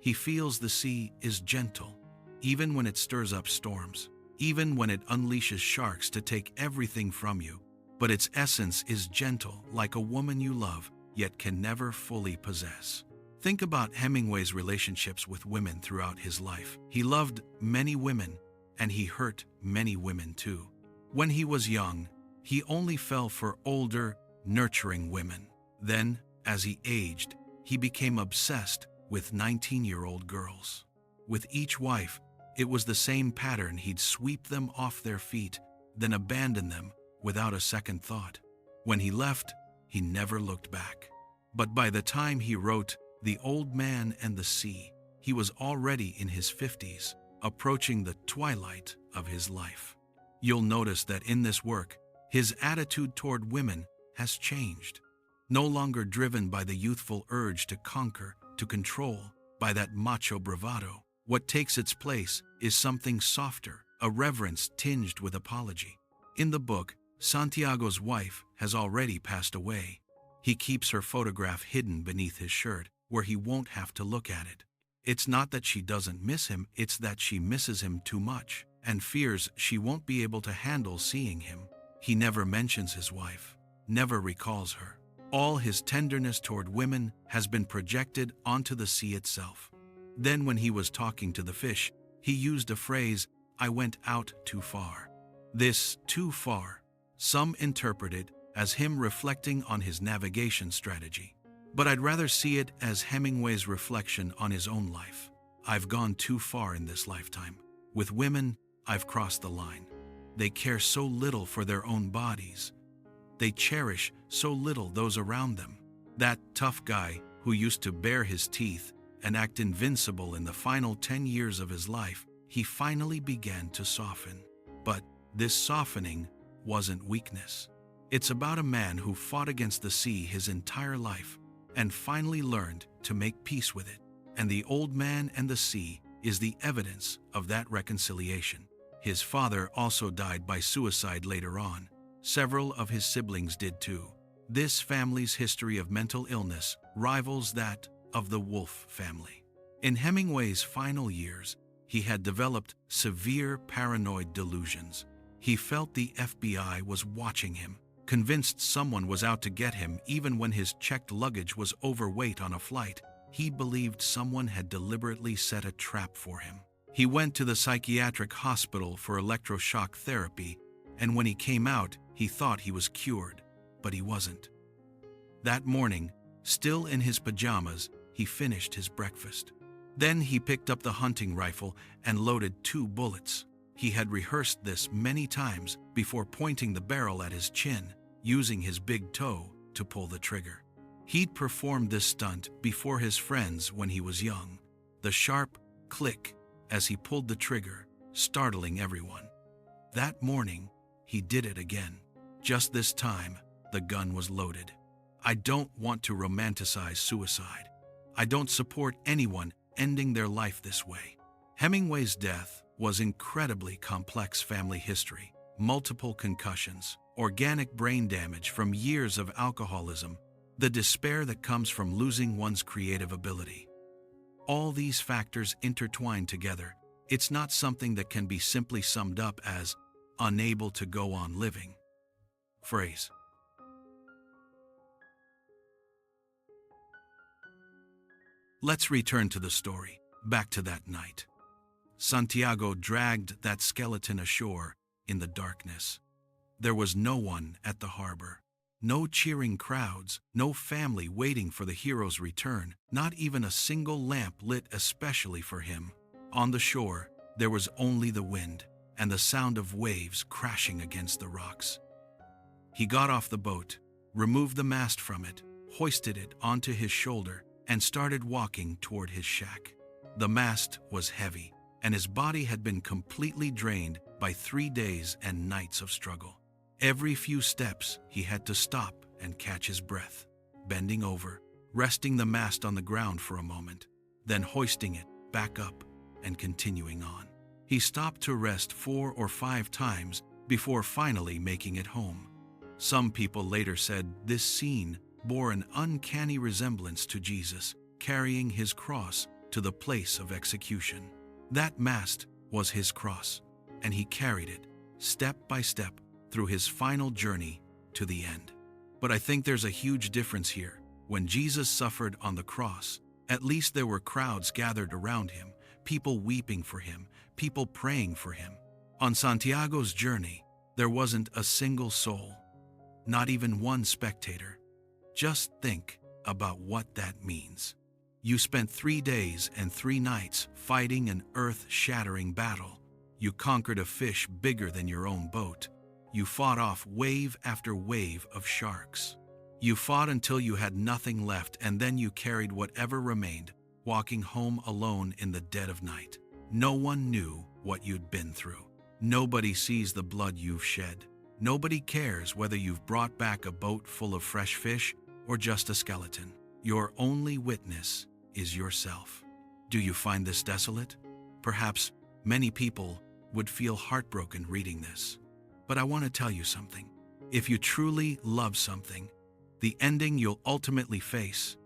He feels the sea is gentle, even when it stirs up storms, even when it unleashes sharks to take everything from you. But its essence is gentle, like a woman you love, yet can never fully possess. Think about Hemingway's relationships with women throughout his life. He loved many women, and he hurt many women too. When he was young, he only fell for older, nurturing women. Then, as he aged, he became obsessed with 19-year-old girls. With each wife, it was the same pattern. He'd sweep them off their feet, then abandon them without a second thought. When he left, he never looked back. But by the time he wrote The Old Man and the Sea, he was already in his 50s, approaching the twilight of his life. You'll notice that in this work, his attitude toward women has changed. No longer driven by the youthful urge to conquer, to control, by that macho bravado, what takes its place is something softer, a reverence tinged with apology. In the book, Santiago's wife has already passed away. He keeps her photograph hidden beneath his shirt, where he won't have to look at it. It's not that she doesn't miss him, it's that she misses him too much and fears she won't be able to handle seeing him. He never mentions his wife, never recalls her. All his tenderness toward women has been projected onto the sea itself. Then when he was talking to the fish, he used a phrase, "I went out too far." This "too far," some interpret it as him reflecting on his navigation strategy. But I'd rather see it as Hemingway's reflection on his own life. I've gone too far in this lifetime. With women, I've crossed the line. They care so little for their own bodies. They cherish so little those around them. That tough guy who used to bare his teeth and act invincible in the final 10 years of his life, he finally began to soften. But this softening wasn't weakness. It's about a man who fought against the sea his entire life and finally learned to make peace with it. And the old man and the sea is the evidence of that reconciliation. His father also died by suicide later on. Several of his siblings did too. This family's history of mental illness rivals that of the Wolf family. In Hemingway's final years, he had developed severe paranoid delusions. He felt the FBI was watching him, convinced someone was out to get him even when his checked luggage was overweight on a flight. He believed someone had deliberately set a trap for him. He went to the psychiatric hospital for electroshock therapy, and when he came out, he thought he was cured, but he wasn't. That morning, still in his pajamas, he finished his breakfast. Then he picked up the hunting rifle and loaded 2 bullets. He had rehearsed this many times before pointing the barrel at his chin, using his big toe to pull the trigger. He'd performed this stunt before his friends when he was young. The sharp click as he pulled the trigger, startling everyone. That morning, he did it again. Just this time, the gun was loaded. I don't want to romanticize suicide. I don't support anyone ending their life this way. Hemingway's death was incredibly complex family history. Multiple concussions, organic brain damage from years of alcoholism, the despair that comes from losing one's creative ability. All these factors intertwine together. It's not something that can be simply summed up as unable to go on living. Phrase. Let's return to the story, back to that night. Santiago dragged that skeleton ashore in the darkness. There was no one at the harbor. No cheering crowds, no family waiting for the hero's return, not even a single lamp lit especially for him. On the shore, there was only the wind and the sound of waves crashing against the rocks. He got off the boat, removed the mast from it, hoisted it onto his shoulder, and started walking toward his shack. The mast was heavy, and his body had been completely drained by 3 days and nights of struggle. Every few steps, he had to stop and catch his breath, bending over, resting the mast on the ground for a moment, then hoisting it back up and continuing on. He stopped to rest 4 or 5 times before finally making it home. Some people later said this scene bore an uncanny resemblance to Jesus carrying his cross to the place of execution. That mast was his cross, and he carried it, step by step, through his final journey to the end. But I think there's a huge difference here. When Jesus suffered on the cross, at least there were crowds gathered around him, people weeping for him, people praying for him. On Santiago's journey, there wasn't a single soul, not even one spectator. Just think about what that means. You spent 3 days and 3 nights fighting an earth-shattering battle. You conquered a fish bigger than your own boat. You fought off wave after wave of sharks. You fought until you had nothing left, and then you carried whatever remained, walking home alone in the dead of night. No one knew what you'd been through. Nobody sees the blood you've shed. Nobody cares whether you've brought back a boat full of fresh fish or just a skeleton. Your only witness is yourself. Do you find this desolate? Perhaps many people would feel heartbroken reading this. But I want to tell you something. If you truly love something, the ending you'll ultimately face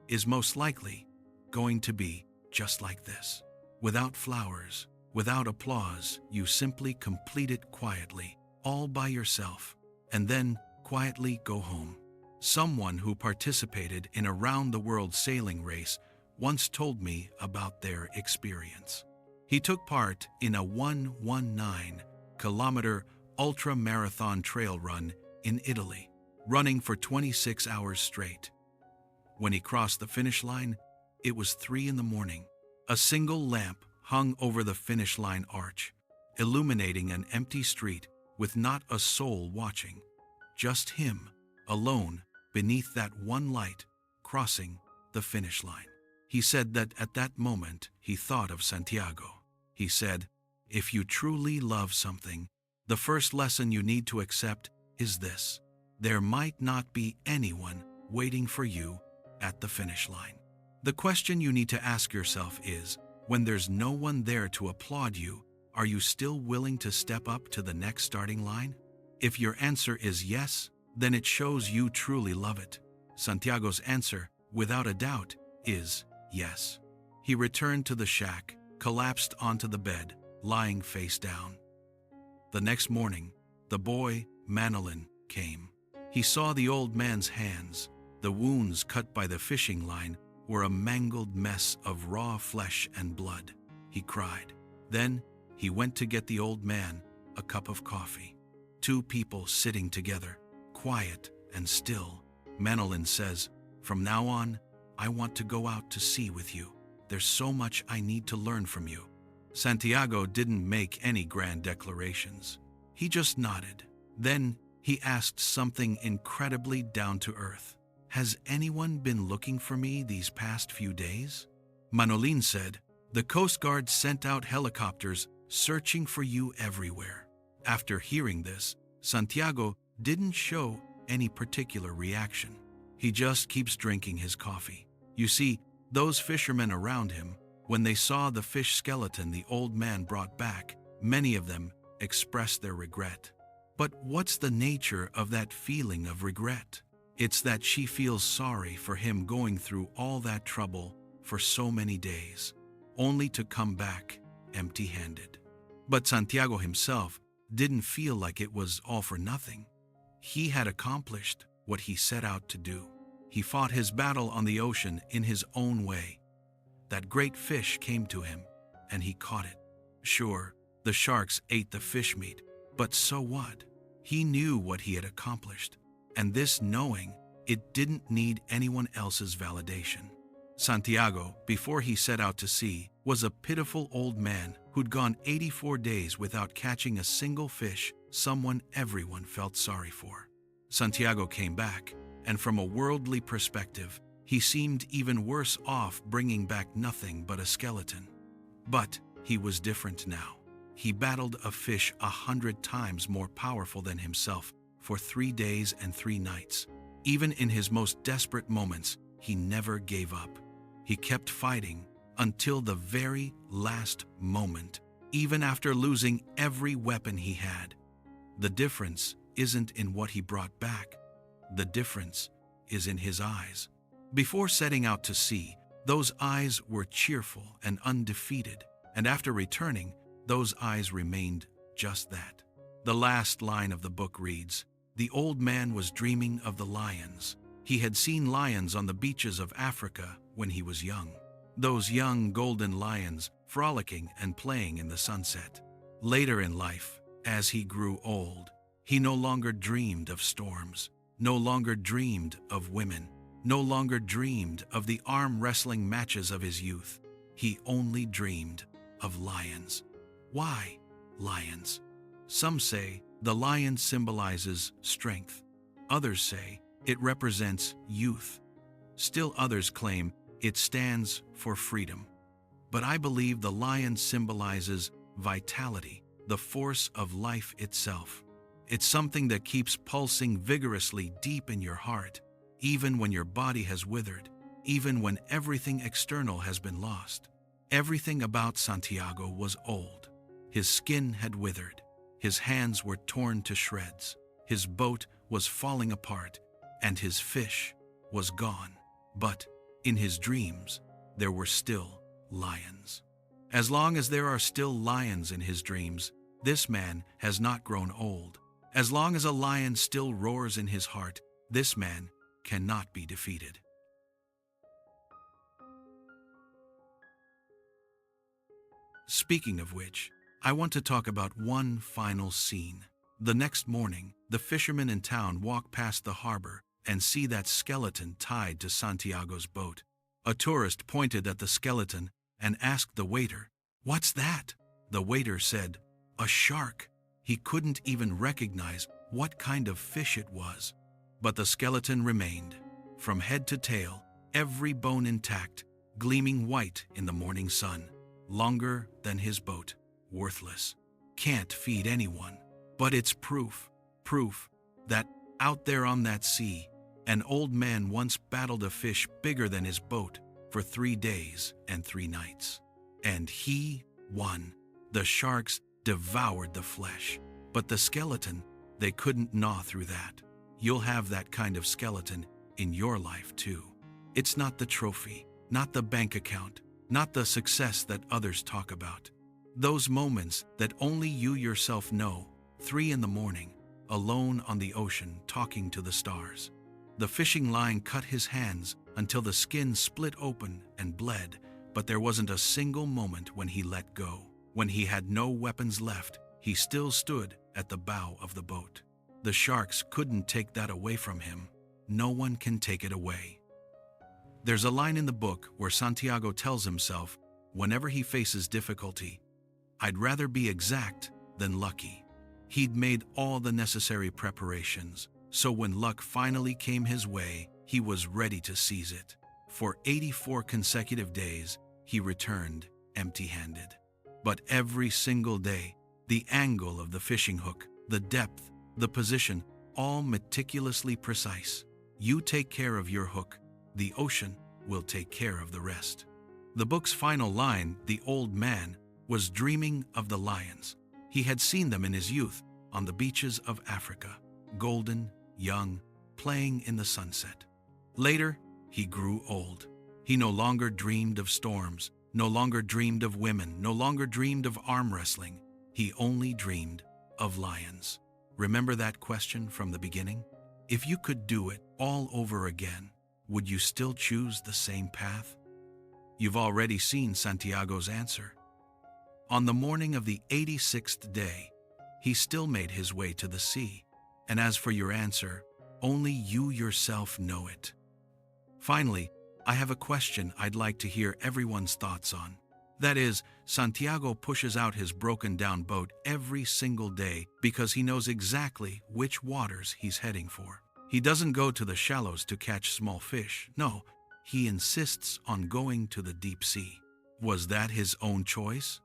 is most likely going to be just like this. Without flowers, without applause, you simply complete it quietly, all by yourself, and then quietly go home. Someone who participated in a round-the-world sailing race once told me about their experience. He took part in a 119-kilometer ultra-marathon trail run in Italy, running for 26 hours straight. When he crossed the finish line, it was 3 in the morning. A single lamp hung over the finish line arch, illuminating an empty street with not a soul watching. Just him, alone, beneath that one light, crossing the finish line. He said that at that moment he thought of Santiago. He said, if you truly love something, the first lesson you need to accept is this: there might not be anyone waiting for you at the finish line. The question you need to ask yourself is, when there's no one there to applaud you, are you still willing to step up to the next starting line? If your answer is yes, then it shows you truly love it. Santiago's answer, without a doubt, is yes. He returned to the shack, collapsed onto the bed, lying face down. The next morning, the boy, Marlin, came. He saw the old man's hands. The wounds cut by the fishing line were a mangled mess of raw flesh and blood. He cried. Then he went to get the old man a cup of coffee. Two people sitting together, quiet and still. Marlin says, from now on, I want to go out to sea with you. There's so much I need to learn from you. Santiago didn't make any grand declarations. He just nodded. Then he asked something incredibly down to earth. Has anyone been looking for me these past few days? Marlin said, the Coast Guard sent out helicopters searching for you everywhere. After hearing this, Santiago didn't show any particular reaction. He just keeps drinking his coffee. You see, those fishermen around him, when they saw the fish skeleton the old man brought back, many of them expressed their regret. But what's the nature of that feeling of regret? It's that she feels sorry for him going through all that trouble for so many days, only to come back empty-handed. But Santiago himself didn't feel like it was all for nothing. He had accomplished what he set out to do. He fought his battle on the ocean in his own way. That great fish came to him, and he caught it. Sure, the sharks ate the fish meat, but so what? He knew what he had accomplished, and this knowing, it didn't need anyone else's validation. Santiago, before he set out to sea, was a pitiful old man who'd gone 84 days without catching a single fish, someone everyone felt sorry for. Santiago came back, and from a worldly perspective, he seemed even worse off bringing back nothing but a skeleton. But he was different now. He battled a fish 100 times more powerful than himself for 3 days and 3 nights. Even in his most desperate moments, he never gave up. He kept fighting until the very last moment, even after losing every weapon he had. The difference isn't in what he brought back. The difference is in his eyes. Before setting out to sea, those eyes were cheerful and undefeated, and after returning, those eyes remained just that. The last line of the book reads, "The old man was dreaming of the lions. He had seen lions on the beaches of Africa when he was young. Those young golden lions frolicking and playing in the sunset. Later in life, as he grew old, he no longer dreamed of storms, no longer dreamed of women, no longer dreamed of the arm-wrestling matches of his youth. He only dreamed of lions." Why lions? Some say the lion symbolizes strength. Others say it represents youth. Still others claim it stands for freedom. But I believe the lion symbolizes vitality, the force of life itself. It's something that keeps pulsing vigorously deep in your heart, even when your body has withered, even when everything external has been lost. Everything about Santiago was old. His skin had withered. His hands were torn to shreds. His boat was falling apart, and his fish was gone. But in his dreams, there were still lions. As long as there are still lions in his dreams, this man has not grown old. As long as a lion still roars in his heart, this man cannot be defeated. Speaking of which, I want to talk about one final scene. The next morning, the fishermen in town walk past the harbor and see that skeleton tied to Santiago's boat. A tourist pointed at the skeleton and asked the waiter, "What's that?" The waiter said, "A shark." He couldn't even recognize what kind of fish it was. But the skeleton remained, from head to tail, every bone intact, gleaming white in the morning sun. Longer than his boat, worthless, can't feed anyone. But it's proof that out there on that sea, an old man once battled a fish bigger than his boat for 3 days and 3 nights. And he won. The sharks devoured the flesh, but the skeleton, they couldn't gnaw through that. You'll have that kind of skeleton in your life too. It's not the trophy, not the bank account, not the success that others talk about. Those moments that only you yourself know, 3 in the morning, alone on the ocean talking to the stars. The fishing line cut his hands until the skin split open and bled, but there wasn't a single moment when he let go. When he had no weapons left, he still stood at the bow of the boat. The sharks couldn't take that away from him. No one can take it away. There's a line in the book where Santiago tells himself, whenever he faces difficulty, "I'd rather be exact than lucky." He'd made all the necessary preparations, so when luck finally came his way, he was ready to seize it. For 84 consecutive days, he returned empty-handed. But every single day, the angle of the fishing hook, the depth, the position, all meticulously precise. You take care of your hook, the ocean will take care of the rest. The book's final line, the old man, was dreaming of the lions. He had seen them in his youth on the beaches of Africa, golden, young, playing in the sunset. Later, he grew old. He no longer dreamed of storms, no longer dreamed of women, no longer dreamed of arm wrestling. He only dreamed of lions. Remember that question from the beginning? If you could do it all over again, would you still choose the same path? You've already seen Santiago's answer. On the morning of the 86th day, he still made his way to the sea. And as for your answer, only you yourself know it. Finally, I have a question I'd like to hear everyone's thoughts on. That is, Santiago pushes out his broken-down boat every single day because he knows exactly which waters he's heading for. He doesn't go to the shallows to catch small fish. No, he insists on going to the deep sea. Was that his own choice?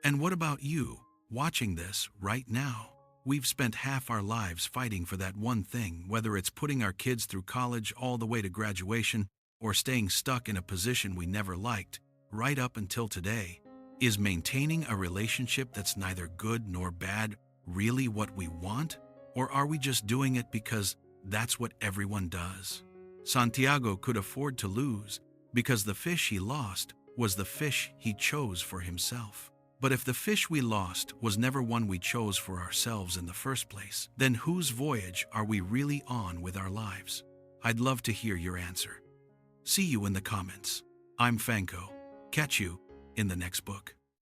And what about you, watching this right now? We've spent half our lives fighting for that one thing, whether it's putting our kids through college all the way to graduation or staying stuck in a position we never liked, right up until today. Is maintaining a relationship that's neither good nor bad really what we want? Or are we just doing it because that's what everyone does? Santiago could afford to lose because the fish he lost was the fish he chose for himself. But if the fish we lost was never one we chose for ourselves in the first place, then whose voyage are we really on with our lives? I'd love to hear your answer. See you in the comments. I'm Fanko. Catch you in the next book.